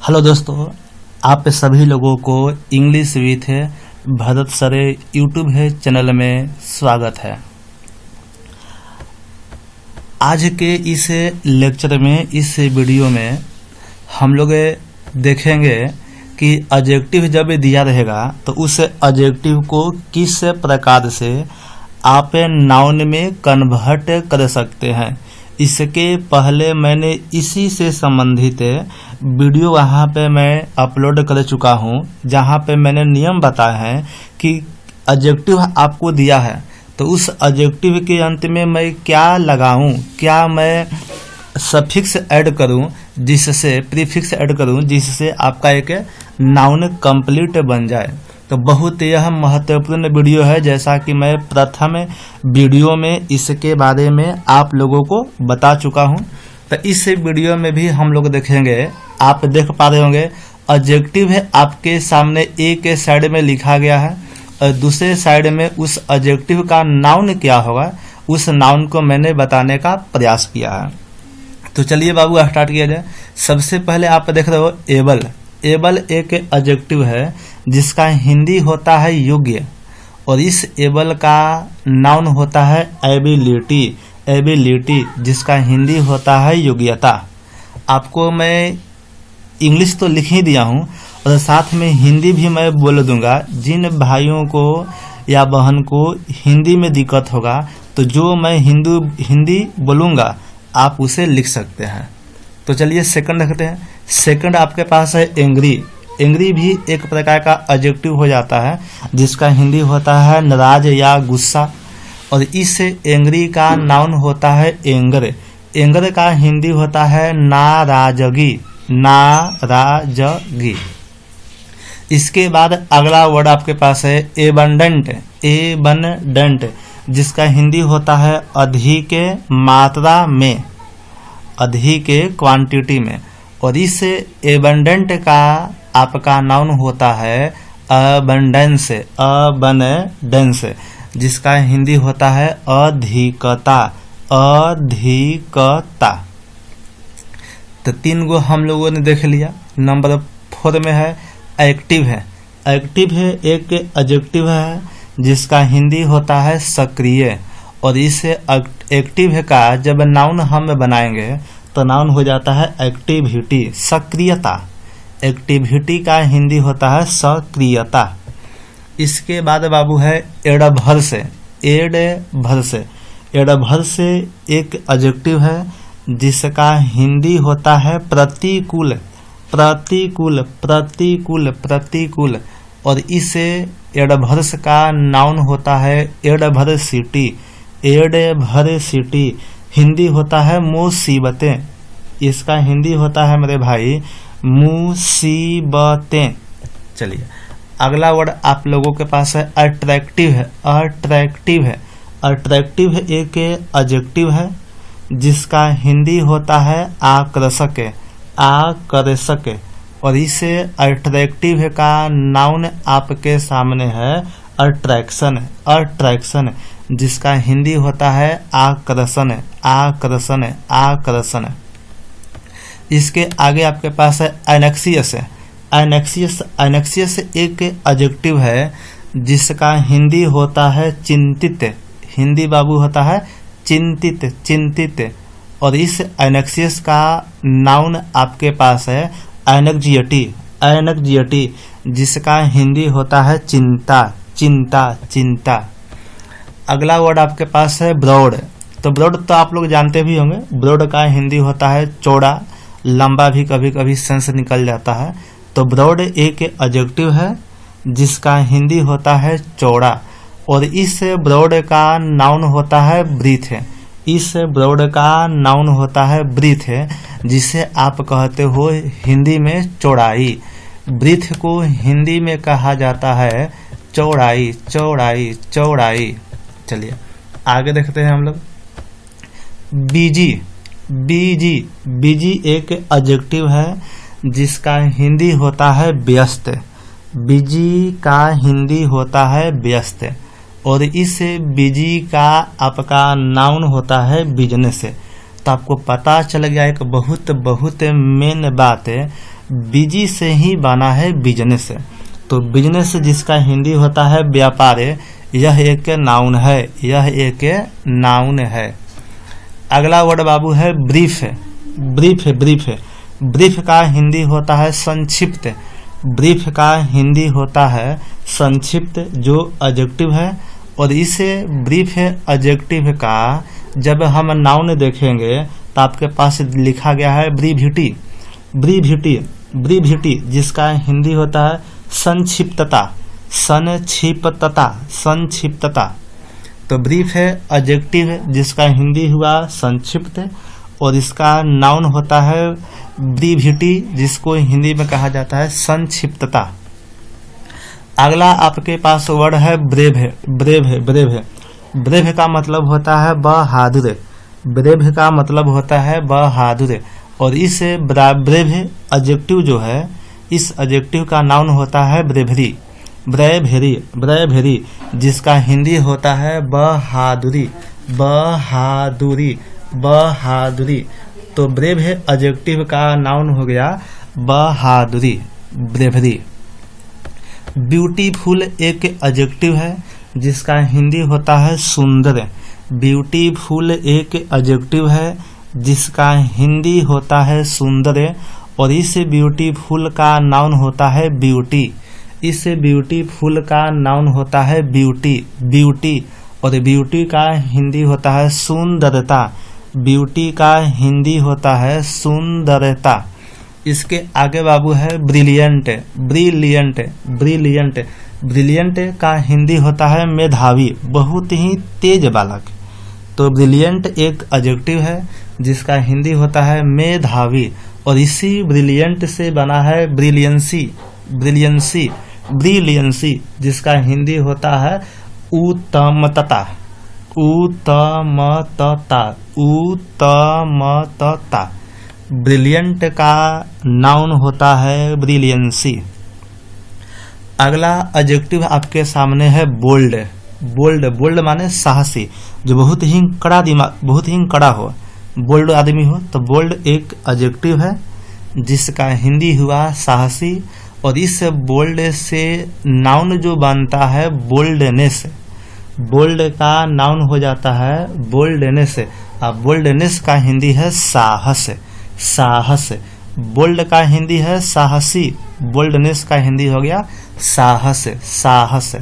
Hello दोस्तों, आप सभी लोगों को English with Bharat sir YouTube है चैनल में स्वागत है। आज के इस लेक्चर में, इस वीडियो में हम लोग देखेंगे कि एडजेक्टिव जब दिया रहेगा तो उस एडजेक्टिव को किस प्रकार से आप नाउन में कन्वर्ट कर सकते हैं। इसके पहले मैंने इसी से संबंधित वीडियो वहाँ पे मैं अपलोड कर चुका हूँ, जहाँ पे मैंने नियम बताए हैं कि एडजेक्टिव आपको दिया है तो उस एडजेक्टिव के अंत में मैं क्या लगाऊं, क्या मैं सफिक्स ऐड करूं, जिससे प्रीफिक्स ऐड करूं, जिससे आपका एक नाउन कंप्लीट बन जाए। तो बहुत यह महत्वपूर्ण वीडियो है, जैसा कि मैं प्रथम वीडियो में इसके बारे में आप लोगों को बता चुका हूं। तो इस वीडियो में भी हम लोग देखेंगे, आप देख पा रहे होंगे एडजेक्टिव है आपके सामने एक साइड में लिखा गया है और दूसरे साइड में उस एडजेक्टिव का नाउन क्या होगा, उस नाउन को मैंने बताने का प्रयास किया है। तो चलिए बाबू स्टार्ट किया जाए। सबसे पहले आप देख रहे हो एबल। एबल एक एडजेक्टिव है जिसका हिंदी होता है योग्य, और इस एबल का नाउन होता है एबिलिटी। एबिलिटी जिसका हिंदी होता है योग्यता। आपको मैं इंग्लिश तो लिख ही दिया हूँ और साथ में हिंदी भी मैं बोल दूंगा। जिन भाइयों को या बहन को हिंदी में दिक्कत होगा तो जो मैं हिंदी बोलूँगा आप उसे लिख सकते हैं। तो चलिए सेकंड देखते हैं। सेकंड आपके पास है एंग्री। एंग्री भी एक प्रकार का एडजेक्टिव हो जाता है जिसका हिंदी होता है नाराज या गुस्सा, और इस एंग्री का नाउन होता है एंगर। एंगर का हिंदी होता है नाराजगी। नाराजगी। इसके बाद अगला वर्ड आपके पास है एबंडेंट। एबंडेंट जिसका हिंदी होता है अधिक मात्रा में, अधिक क्वांटिटी में, और इस एबंडेंट का आपका नाउन होता है अबंडेंस। अबंडेंस जिसका हिंदी होता है अधिकता। अधिकता। तो 3 गो हम लोगों ने देख लिया। नंबर 4 में है एक्टिव है। एक्टिव है एक एडजेक्टिव है जिसका हिंदी होता है सक्रिय, और इस एक्टिव का जब नाउन हम बनाएंगे तो नाउन हो जाता है एक्टिविटी, सक्रियता। एक्टिविटी का हिंदी होता है सक्रियता। इसके बाद बाबू है एडवर्स। एडवर्स। एडवर्स एक एडजेक्टिव है जिसका हिंदी होता है प्रतिकूल। प्रतिकूल। प्रतिकूल। प्रतिकूल। और इस एडवर्स का नाउन होता है एडवर्सिटी। एडवर्सिटी हिंदी होता है मुसीबतें। इसका हिंदी होता है मेरे भाई मुसीबतें। चलिए अगला वर्ड आप लोगों के पास है अट्रैक्टिव है। अट्रैक्टिव है। अट्रैक्टिव एक एडजेक्टिव है जिसका हिंदी होता है आकर्षक। आकर्षक। और इस अट्रैक्टिव का नाउन आपके सामने है अट्रैक्शन। अट्रैक्शन जिसका हिंदी होता है आकर्षण। आकर्षण। आकर्षण। इसके आगे आपके पास है एनेक्सियस। एनेक्सियस। एनेक्सियस एक एडजेक्टिव है जिसका हिंदी होता है चिंतित। हिंदी बाबू होता है चिंतित। चिंतित। और इस एनेक्सियस का नाउन आपके पास है एनेक्जियटी। एनेक्जियटी जिसका हिंदी होता है चिंता। चिंता। चिंता। अगला वर्ड आपके पास है ब्रॉड। तो ब्रॉड तो आप लोग जानते भी होंगे। ब्रॉड का हिंदी होता है चौड़ा, लंबा भी कभी कभी सेंस निकल जाता है। तो ब्रॉड एक एडजेक्टिव है जिसका हिंदी होता है चौड़ा, और इस ब्रॉड का नाउन होता है ब्रीथ। इस ब्रॉड का नाउन होता है ब्रीथ, जिसे आप कहते हो हिंदी में चौड़ाई। ब्रीथ को हिंदी में कहा जाता है चौड़ाई। चौड़ाई। चौड़ाई। चलिए आगे देखते हैं हम लोग। बीजी। बीजी। बीजी एक एडजेक्टिव है जिसका हिंदी होता है व्यस्त। बिजी का हिंदी होता है व्यस्त, और इस बिजी का आपका नाउन होता है बिजनेस। तो आपको पता चल गया एक बहुत मेन बात है, बिजी से ही बना है बिजनेस। तो बिजनेस जिसका हिंदी होता है व्यापार, यह एक नाउन है, यह एक नाउन है। अगला वर्ड बाबू है ब्रीफ। ब्रीफ ब्रीफ ब्रीफ का हिंदी होता है संक्षिप्त। ब्रीफ का हिंदी होता है संक्षिप्त, जो एडजेक्टिव है। और इसे ब्रीफ एडजेक्टिव का जब हम नाउन देखेंगे तो आपके पास लिखा गया है ब्रीविटी। ब्रीविटी ब्रीविटी जिसका हिंदी होता है संक्षिप्तता, संक्षिप्तता, संक्षिप्तता। तो ब्रीफ है एडजेक्टिव जिसका हिंदी हुआ संक्षिप्त, और इसका नाउन होता है ब्रीविटी, जिसको हिंदी में कहा जाता है संक्षिप्तता। अगला आपके पास वर्ड है ब्रेव। ब्रेव ब्रेव ब्रेव का मतलब होता है बहादुर। ब्रेव का मतलब होता है बहादुर, और इस ब्रेव एडजेक्टिव जो है, इस एडजेक्टिव का नाउन होता है ब्रेवरी। ब्रेवरी ब्रेवरी जिसका हिंदी होता है बहादुरी, बहादुरी, बहादुरी। तो ब्रेव एडजेक्टिव का नाउन हो गया बहादुरी, ब्रेवरी। ब्यूटीफुल एक एडजेक्टिव है जिसका हिंदी होता है सुंदर। ब्यूटीफुल एक एडजेक्टिव है जिसका हिंदी होता है सुंदर, और इस ब्यूटीफुल का नाउन होता है ब्यूटी। इस ब्यूटीफुल का नाउन होता है ब्यूटी, ब्यूटी। और ब्यूटी का हिंदी होता है सुंदरता। ब्यूटी का हिंदी होता है सुंदरता। इसके आगे बाबू है ब्रिलियंट। ब्रिलियंट ब्रिलियंट ब्रिलियंट का हिंदी होता है मेधावी, बहुत ही तेज बालक। तो ब्रिलियंट एक एडजेक्टिव है जिसका हिंदी होता है मेधावी, और इसी ब्रिलियंट से बना है ब्रिलियंसी। ब्रिलियंसी ब्रिलियंसी जिसका हिंदी होता है उत्तमता, उत्तमता, उत्तमता। ब्रिलियंट का नाउन होता है ब्रिलियंसी। अगला एडजेक्टिव आपके सामने है बोल्ड। बोल्ड बोल्ड माने साहसी, जो बहुत ही कड़ा दिमाग, बहुत ही कड़ा हो, बोल्ड आदमी हो। तो बोल्ड एक एडजेक्टिव है जिसका हिंदी हुआ साहसी, और इस बोल्ड से नाउन जो बनता है बोल्डनेस। बोल्ड का नाउन हो जाता है बोल्डनेस। अब बोल्डनेस का हिंदी है साहस, साहस। बोल्ड का हिंदी है साहसी, बोल्डनेस का हिंदी हो गया साहस, साहस।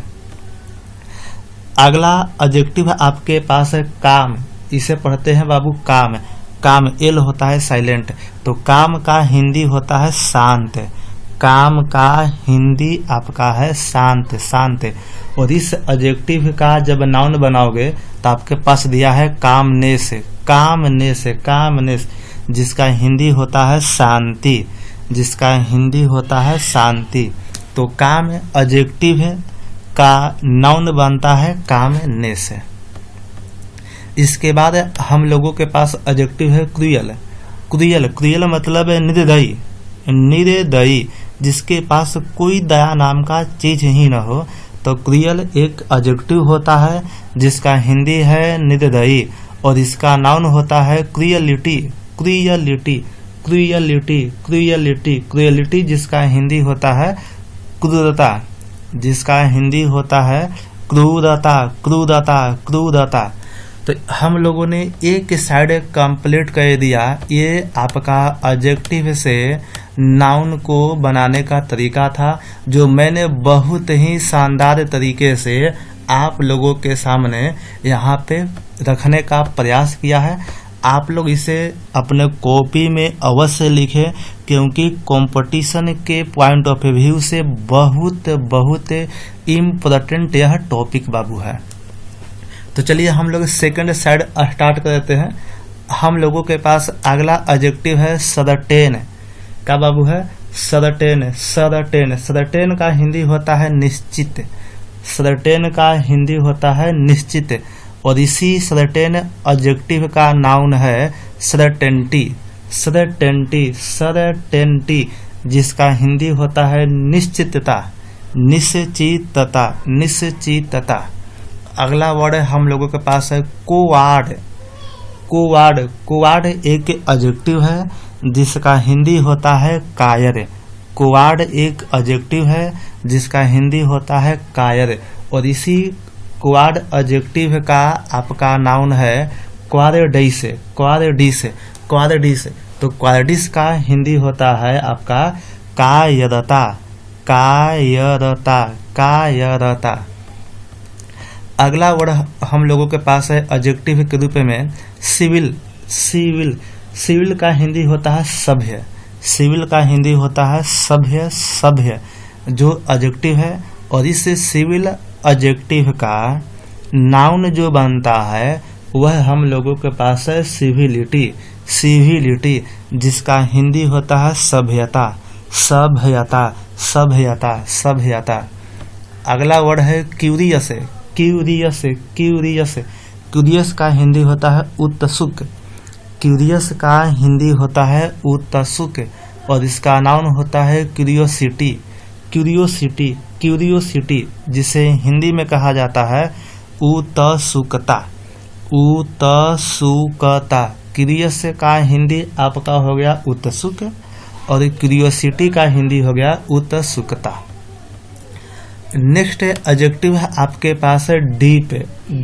अगला एडजेक्टिव आपके पास है काम। इसे पढ़ते हैं बाबू काम। काम एल होता है साइलेंट, तो काम का हिंदी होता है शांत। काम का हिंदी आपका है शांत, शांत। और इस एडजेक्टिव का जब नाउन बनाओगे तो आपके पास दिया है कामनेस, कामनेस, कामनेस जिसका हिंदी होता है शांति, जिसका हिंदी होता है शांति। तो काम एडजेक्टिव का नाउन बनता है कामनेस। इसके बाद हम लोगों के पास एडजेक्टिव है क्रूयल। क्रूयल क्रूयल मतलब निर्दयी, निर्दयी जिसके पास कोई दया नाम का चीज ही न हो। तो क्रूयल एक एडजेक्टिव होता है जिसका हिंदी है निर्दयी, और इसका नाउन होता है क्रूयलिटी, क्रूयलिटी, क्रूयलिटी, क्रूयलिटी, क्रूयलिटी जिसका हिंदी होता है क्रूरता, जिसका हिंदी होता है क्रूरता, क्रूरता, क्रूरता। तो हम लोगों ने एक साइड कंप्लीट कर दिया। ये आपका एडजेक्टिव से नाउन को बनाने का तरीका था, जो मैंने बहुत ही शानदार तरीके से आप लोगों के सामने यहाँ पे रखने का प्रयास किया है। आप लोग इसे अपने कॉपी में अवश्य लिखें, क्योंकि कंपटीशन के पॉइंट ऑफ व्यू से बहुत बहुत इम्पोर्टेंट यह टॉपिक बाबू है। तो चलिए हम लोग सेकंड साइड स्टार्ट कर देते हैं। हम लोगों के पास अगला एडजेक्टिव है सर्टेन। क्या बाबू है? Certain, certain. सर्टेन का हिंदी होता है निश्चित, सर्टेन का हिंदी होता है निश्चित। और इसी सर्टेन एडजेक्टिव का नाउन है सर्टेनिटी, सर्टेनिटी, सर्टेनिटी जिसका हिंदी होता है निश्चितता, निश्चितता, निश्चितता। अगला वर्ड हम लोगों के पास है कोवार्ड। कोवार्ड, कोवार्ड एक एडजेक्टिव है जिसका हिंदी होता है कायर, क्वाड एक एडजेक्टिव है जिसका हिंदी होता है कायर, और इसी क्वाड एडजेक्टिव का आपका नाउन है क्वारडिस। क्वारडिस क्वारडिस तो क्वारडिस का हिंदी होता है आपका कायरता। कायरता कायरता। अगला वर्ड हम लोगों के पास है एडजेक्टिव के रूप में सिविल। सिविल सिविल का हिंदी होता है सभ्य। सिविल का हिंदी होता है सभ्य। सभ्य जो एडजेक्टिव है, और इस सिविल एडजेक्टिव का नाउन जो बनता है वह हम लोगों के पास है सिविलिटी। सिविलिटी जिसका हिंदी होता है सभ्यता। सभ्यता सभ्यता सभ्यता। अगला वर्ड है क्यूरियस। क्यूरियस क्यूरियस क्यूरियस का हिंदी होता है उत्सुक। क्यूरियस का हिंदी होता है उत्सुक, और इसका नाउन होता है क्यूरियोसिटी। क्यूरियोसिटी क्यूरियोसिटी जिसे हिंदी में कहा जाता है उत्सुकता। उत्सुकता। क्यूरियस का हिंदी आपका हो गया उत्सुक, और क्यूरियोसिटी का हिंदी हो गया उत्सुकता। नेक्स्ट एडजेक्टिव है आपके पास है डीप।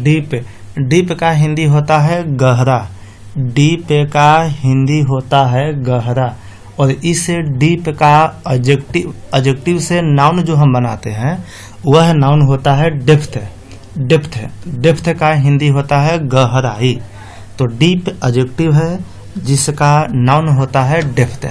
डीप डीप का हिंदी होता है गहरा। डीप का हिंदी होता है गहरा, और इस डीप का एडजेक्टिव से नाउन जो हम बनाते हैं वह नाउन होता है डेप्थ। डेप्थ डेप्थ का हिंदी होता है गहराई। तो डीप एडजेक्टिव है जिसका नाउन होता है डेप्थ।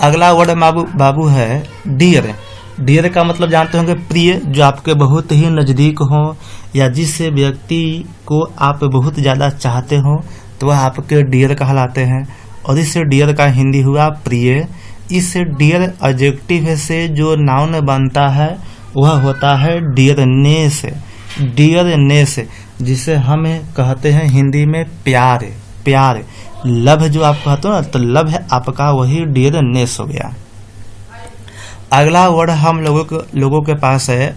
अगला वर्ड बाबू है डियर। डियर का मतलब जानते होंगे प्रिय, जो आपके बहुत ही नज़दीक हो या जिस व्यक्ति को आप बहुत ज़्यादा चाहते हो तो वह आपके डियर कहलाते हैं, और इस डियर का हिंदी हुआ प्रिय। इस डियर एडजेक्टिव से जो नाउन बनता है वह होता है डियरनेस। डियरनेस जिसे हम कहते हैं हिंदी में प्यार। प्यार लव जो आप कहते हो ना, तो लव है आपका वही डियरनेस हो गया। अगला वर्ड हम लोगों के पास है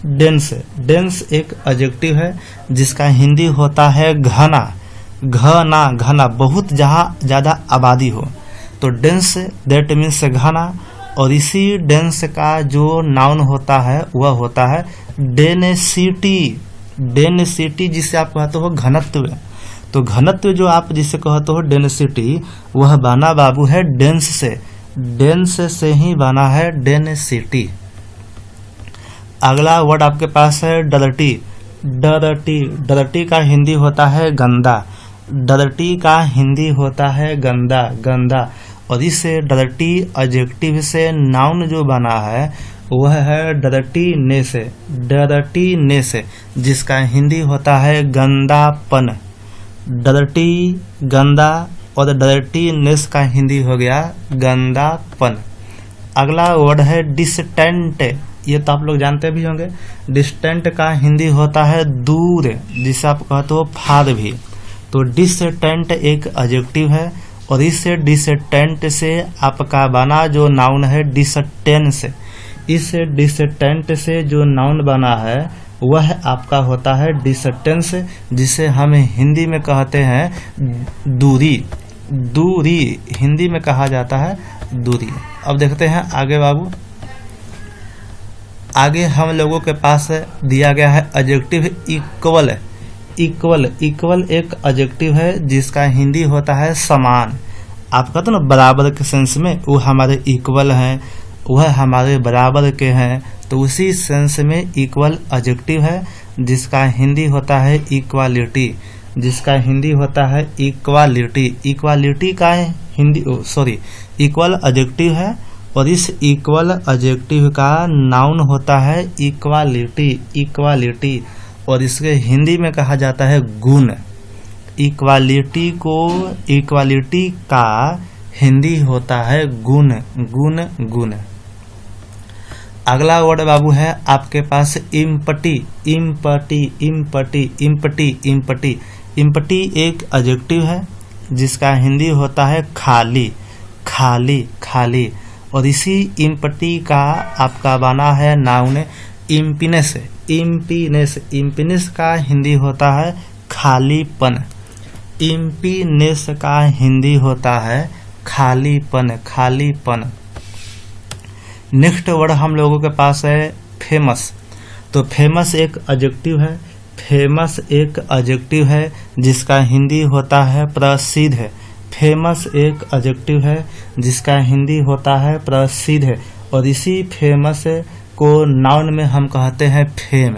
डेंस। डेंस एक एडजेक्टिव है जिसका हिंदी होता है घना। घना घना बहुत जहाँ ज़्यादा आबादी हो, तो डेंस दैट मीन्स घना, और इसी डेंस का जो नाउन होता है वह होता है डेंसिटी। डेंसिटी जिसे आप कहते हो घनत्व। तो घनत्व जो आप जिसे कहते हो डेंसिटी, वह बना बाबू है डेंस से। डेंस से ही बना है डेंसिटी। अगला वर्ड आपके पास है डर्टी। डर्टी डर्टी का हिंदी होता है गंदा। डर्टी का हिंदी होता है गंदा गंदा, और इस डर्टी एडजेक्टिव से नाउन जो बना है वह है डर्टीनेस। डर्टीनेस जिसका हिंदी होता है गंदापन। डर्टी गंदा, और डर्टीनेस का हिंदी हो गया गंदापन। अगला वर्ड है डिस्टेंट। ये तो आप लोग जानते भी होंगे। डिस्टेंट का हिंदी होता है दूर, जिसे आप कहते हो फार भी। तो डिस्टेंट एक एडजेक्टिव है, और इस डिस्टेंट से आपका बना जो नाउन है डिस्टेंस। इस डिस्टेंट से जो नाउन बना है वह आपका होता है डिस्टेंस, जिसे हम हिंदी में कहते हैं दूरी। दूरी हिंदी में कहा जाता है दूरी। अब देखते हैं आगे बाबू। आगे हम लोगों के पास दिया गया है एडजेक्टिव इक्वल। इक्वल इक्वल एक एडजेक्टिव है जिसका हिंदी होता है समान। आप कहते ना बराबर के सेंस में, वो हमारे इक्वल हैं, वह हमारे बराबर के हैं, तो उसी सेंस में इक्वल एडजेक्टिव है जिसका हिंदी होता है इक्वालिटी। जिसका हिंदी होता है इक्वालिटी। इक्वालिटी का हिंदी इक्वल एडजेक्टिव है, और इस इक्वल एडजेक्टिव का नाउन होता है इक्वालिटी। इक्वालिटी, और इसके हिंदी में कहा जाता है गुण। इक्वालिटी का हिंदी होता है गुण। गुण गुण। अगला वर्ड बाबू है आपके पास empty. Empty empty empty empty empty एक एडजेक्टिव है जिसका हिंदी होता है खाली। खाली खाली, और इसी इम्पटी का आपका बना है नाउन इम्पिनेस। इम्पिनेस इम्पिनेस का हिंदी होता है खालीपन। इम्पिनेस का हिंदी होता है खालीपन। खालीपन। नेक्स्ट वर्ड हम लोगों के पास है फेमस। तो फेमस एक एडजेक्टिव है, फेमस एक एडजेक्टिव है जिसका हिंदी होता है प्रसिद्ध है। फेमस एक एडजेक्टिव है जिसका हिंदी होता है प्रसिद्ध है, और इसी फेमस को नाउन में हम कहते हैं फेम।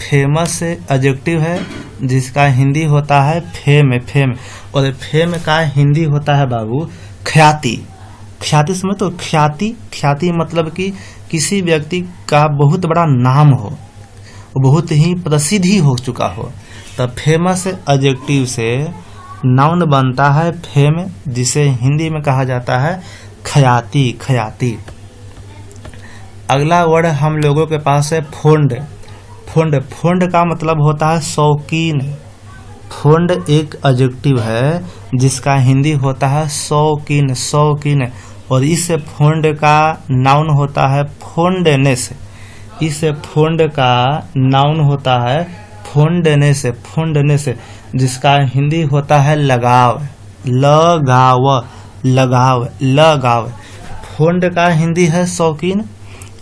फेमस एडजेक्टिव है जिसका हिंदी होता है फेम, फेम, और फेम का हिंदी होता है बाबू ख्याति। ख्याति समझ तो, ख्याति, ख्याति मतलब कि किसी व्यक्ति का बहुत बड़ा नाम हो, बहुत ही प्रसिद्ध ही हो चुका हो। तो फेमस एडजेक्टिव से नाउन बनता है फेम, जिसे हिंदी में कहा जाता है ख्याति, ख्याति। अगला वर्ड हम लोगों के पास है फोंड। फोंड, फोंड का मतलब होता है शौकीन। फोंड एक एडजेक्टिव है जिसका हिंदी होता है शौकीन, शौकीन, और इस फोंड का नाउन होता है फोंडनेस। इस फोंड का नाउन होता है फोंडनेस, फोंडनेस, जिसका हिंदी होता है लगाव, लगाव, लगाव, लगाव। फोंड का हिंदी है शौकीन,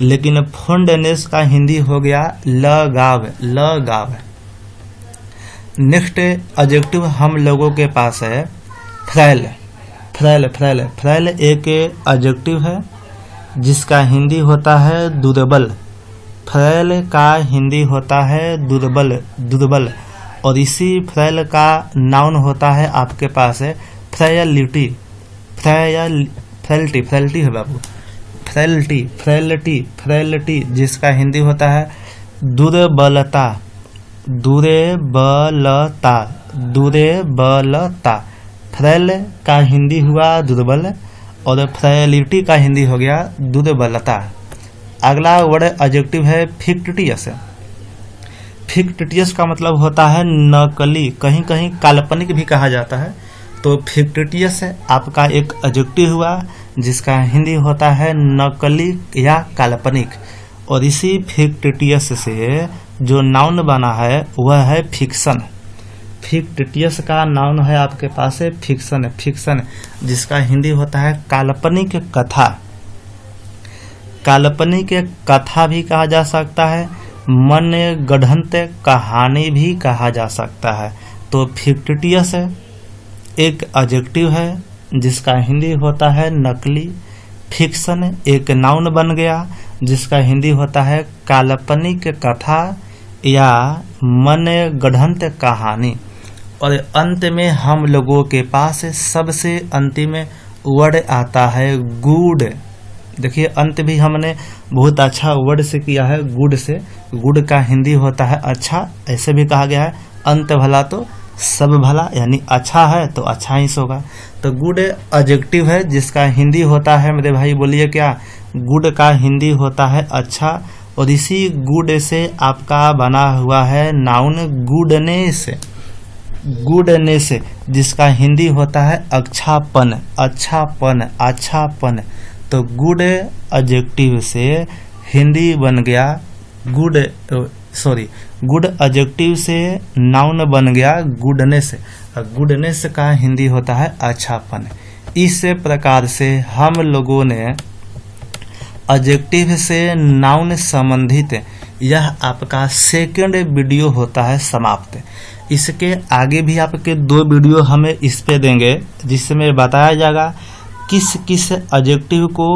लेकिन फोंडनेस का हिंदी हो गया लगाव, लगाव। नेक्स्ट एडजेक्टिव हम लोगों के पास है फ्रैल। फ्रैल, फ्रैल, फ्रैल एक एडजेक्टिव है जिसका हिंदी होता है दुर्बल। फ्रैल का हिंदी होता है दुर्बल, दुर्बल, और इसी फ्रैल का नाउन होता है आपके पास है फ्रैलिटी। फ्रैलिटी, फ्रैलिटी है बाबू, फ्रैलिटी, फ्रैलिटी, फ्रैलिटी, जिसका हिंदी होता है दुर्बलता, दुर्बलता, दुर्बलता। फ्रैल का हिंदी हुआ दुर्बल, और फ्रैलिटी का हिंदी हो गया दुर्बलता। अगला वर्ड एडजेक्टिव है फिक्टिटियस। फिक्टिटियस का मतलब होता है नकली, कहीं कहीं काल्पनिक भी कहा जाता है। तो फिक्टिटियस आपका एक एडजेक्टिव हुआ जिसका हिंदी होता है नकली या काल्पनिक, और इसी फिक्टिटियस से जो नाउन बना है वह है फिक्शन। फिक्टिटियस का नाउन है आपके पास है फिक्शन, फिक्शन, जिसका हिंदी होता है काल्पनिक कथा। काल्पनिक कथा भी कहा जा सकता है, मन गढ़ंत कहानी भी कहा जा सकता है। तो फिक्टिटियस एक एडजेक्टिव है जिसका हिंदी होता है नकली। फिक्शन एक नाउन बन गया जिसका हिंदी होता है काल्पनिक कथा या मन गढ़ंत कहानी। और अंत में हम लोगों के पास सबसे अंतिम वर्ड आता है गुड। देखिए अंत भी हमने बहुत अच्छा वर्ड से किया है, गुड से। गुड का हिंदी होता है अच्छा, ऐसे भी कहा गया है अंत भला तो सब भला, यानी अच्छा है तो अच्छा ही होगा। तो गुड एडजेक्टिव है जिसका हिंदी होता है, मेरे भाई बोलिए क्या, गुड का हिंदी होता है अच्छा, और इसी गुड से आपका बना हुआ है नाउन गुडनेस। गुडनेस जिसका हिंदी होता है अच्छापन, अच्छापन, अच्छापन। तो गुड एडजेक्टिव से हिंदी बन गया गुड एडजेक्टिव से नाउन बन गया गुडनेस, और गुडनेस का हिंदी होता है अच्छापन। इस प्रकार से हम लोगों ने एडजेक्टिव से नाउन संबंधित यह आपका सेकंड वीडियो होता है समाप्त। इसके आगे भी आपके 2 वीडियो हमें इस पे देंगे जिसमें बताया जाएगा किस किस एडजेक्टिव को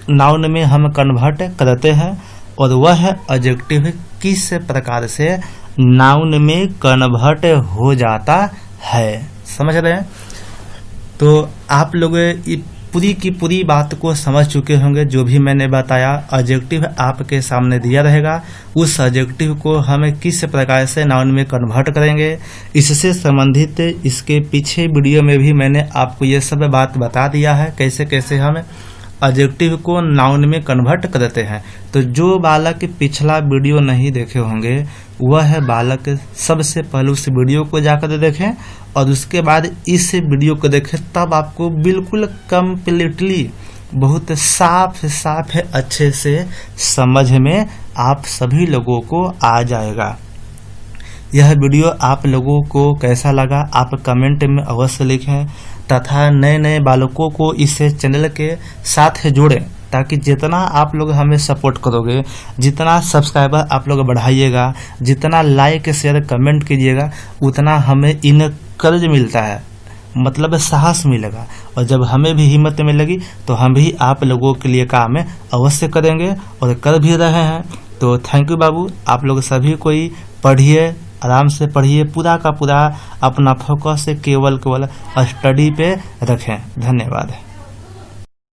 नाउन में हम कन्वर्ट करते हैं, और वह एडजेक्टिव किस प्रकार से नाउन में कन्वर्ट हो जाता है। समझ रहे हैं? तो आप लोग पूरी की पूरी बात को समझ चुके होंगे। जो भी मैंने बताया एडजेक्टिव आपके सामने दिया रहेगा, उस एडजेक्टिव को हमें किस प्रकार से नाउन में कन्वर्ट करेंगे, इससे संबंधित इसके पीछे वीडियो में भी मैंने आपको ये सब बात बता दिया है कैसे कैसे हम एडजेक्टिव को नाउन में कन्वर्ट करते हैं। तो जो बालक पिछला वीडियो नहीं देखे होंगे वह बालक सबसे पहले उस वीडियो को जाकर देखें, और उसके बाद इस वीडियो को देखें, तब आपको बिल्कुल कम्प्लीटली बहुत साफ साफ अच्छे से समझ में आप सभी लोगों को आ जाएगा। यह वीडियो आप लोगों को कैसा लगा आप कमेंट में अवश्य लिखें। तथा नए नए बालकों को इस चैनल के साथ जोड़ें, ताकि जितना आप लोग हमें सपोर्ट करोगे, जितना सब्सक्राइबर आप लोग बढ़ाइएगा, जितना लाइक शेयर कमेंट कीजिएगा, उतना हमें इनकरेज मिलता है, मतलब साहस मिलेगा। और जब हमें भी हिम्मत मिलेगी तो हम भी आप लोगों के लिए काम अवश्य करेंगे और कर भी रहे हैं। तो थैंक यू बाबू, आप लोग सभी कोई पढ़िए, आराम से पढ़िए, पूरा का पूरा अपना फोकस केवल स्टडी पे रखें। धन्यवाद।